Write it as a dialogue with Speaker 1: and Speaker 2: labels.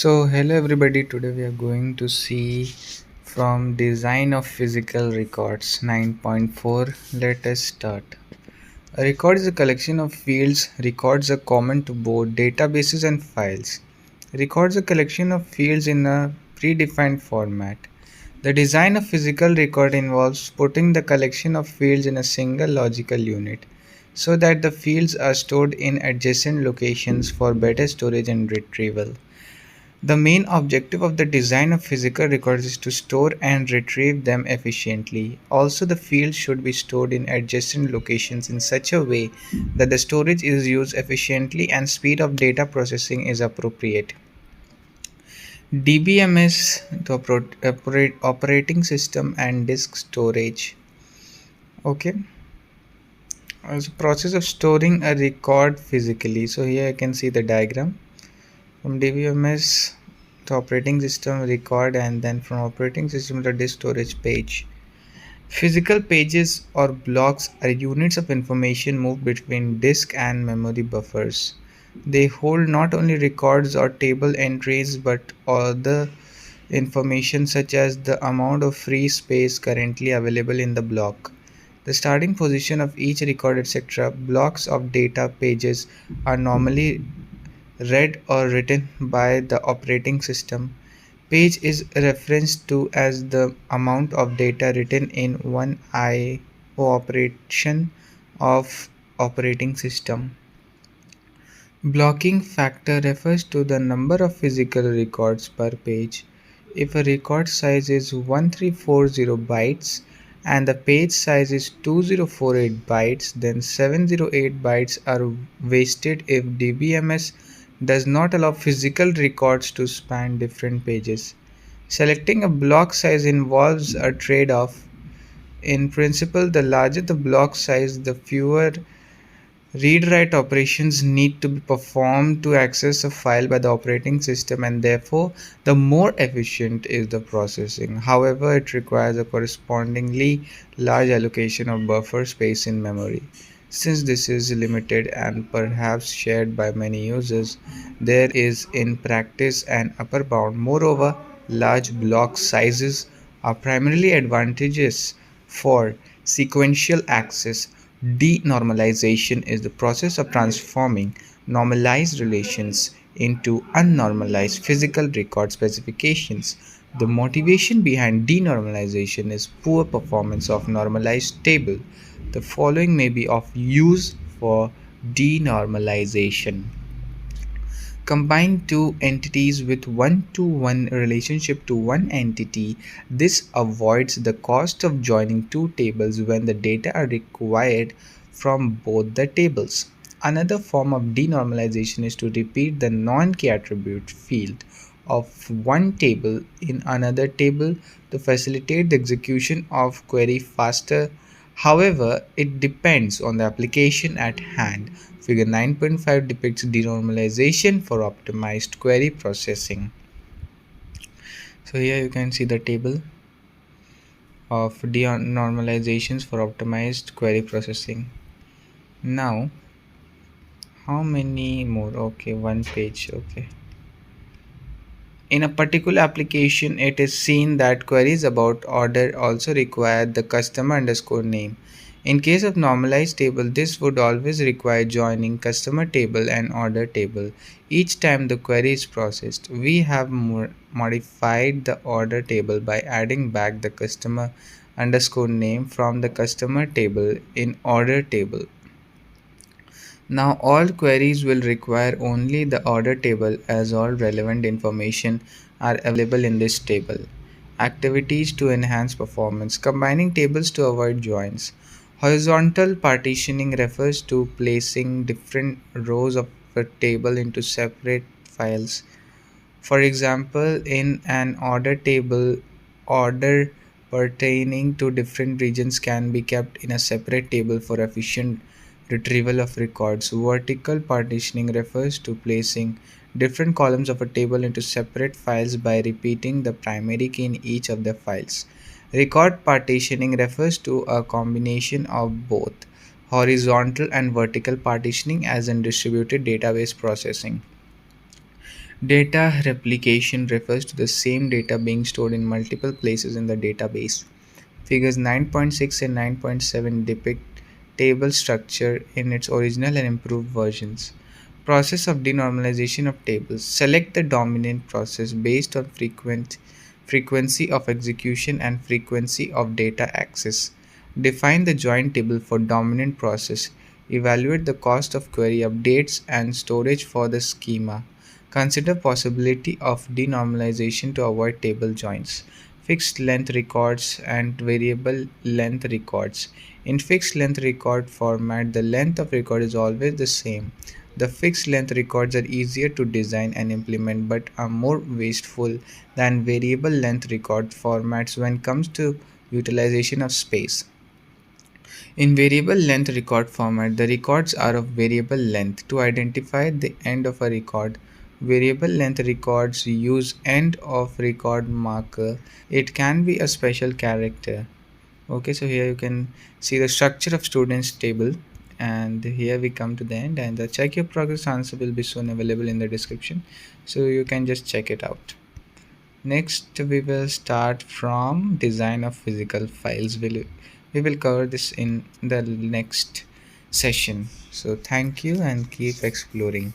Speaker 1: Hello everybody. Today we are going to see from design of physical records 9.4. Let us start. A record is a collection of fields. Records are common to both databases and files. Records a collection of fields in a predefined format. The design of physical record involves putting the collection of fields in a single logical unit so that the fields are stored in adjacent locations for better storage and retrieval. The main objective of the design of physical records is to store and retrieve them efficiently. Also, the fields should be stored in adjacent locations in such a way that the storage is used efficiently and speed of data processing is appropriate. DBMS, the operating system and disk storage. Okay, as a process of storing a record physically. So here I can see the diagram. From DBMS, the operating system record, and then from operating system to disk storage page. Physical pages or blocks are units of information moved between disk and memory buffers. They hold not only records or table entries but other information such as the amount of free space currently available in the block, the starting position of each record, etc. Blocks of data pages are normally read or written by the operating system. Page is referenced to as the amount of data written in one IO operation of operating system. Blocking factor refers to the number of physical records per page. If a record size is 1340 bytes and the page size is 2048 bytes, then 708 bytes are wasted if DBMS does not allow physical records to span different pages. Selecting a block size involves a trade-off. In principle, the larger the block size, the fewer read-write operations need to be performed to access a file by the operating system, and therefore the more efficient is the processing. However, it requires a correspondingly large allocation of buffer space in memory. Since this is limited and perhaps shared by many users, there is in practice an upper bound. Moreover, large block sizes are primarily advantageous for sequential access. Denormalization is the process of transforming normalized relations into unnormalized physical record specifications. The motivation behind denormalization is poor performance of normalized table. The following may be of use for denormalization. Combine two entities with one-to-one relationship to one entity. This avoids the cost of joining two tables when the data are required from both the tables. Another form of denormalization is to repeat the non-key attribute field of one table in another table to facilitate the execution of query faster. However, it depends on the application at hand. Figure 9.5 depicts denormalization for optimized query processing. So here you can see the table of denormalizations for optimized query processing. Now, how many more? Okay, one page. Okay. In a particular application, it is seen that queries about order also require the customer underscore name. In case of normalized table, this would always require joining customer table and order table each time the query is processed. We have modified the order table by adding back the customer underscore name from the customer table in order table. Now all queries will require only the order table as all relevant information are available in this table. Activities to enhance performance. Combining tables to avoid joins. Horizontal partitioning refers to placing different rows of a table into separate files. For example, in an order table, order pertaining to different regions can be kept in a separate table for efficient retrieval of records. Vertical partitioning refers to placing different columns of a table into separate files by repeating the primary key in each of the files. Record partitioning refers to a combination of both horizontal and vertical partitioning as in distributed database processing. Data replication refers to the same data being stored in multiple places in the database. Figures 9.6 and 9.7 depict table structure in its original and improved versions. Process of denormalization of tables. Select the dominant process based on frequency of execution and frequency of data access. Define the join table for dominant process. Evaluate the cost of query updates and storage for the schema. Consider possibility of denormalization to avoid table joins. Fixed length records and variable length records. In fixed length record format, the length of record is always the same. The fixed length records are easier to design and implement but are more wasteful than variable length record formats when it comes to utilization of space. In variable length record format, the records are of variable length. To identify the end of a record, variable length records use end of record marker. It can be a special character. Okay, so here you can see the structure of students table, and here we come to the end, and the check your progress answer will be soon available in the description, so you can just check it out. Next, we will start from design of physical files. We will cover this in the next session. So thank you and keep exploring.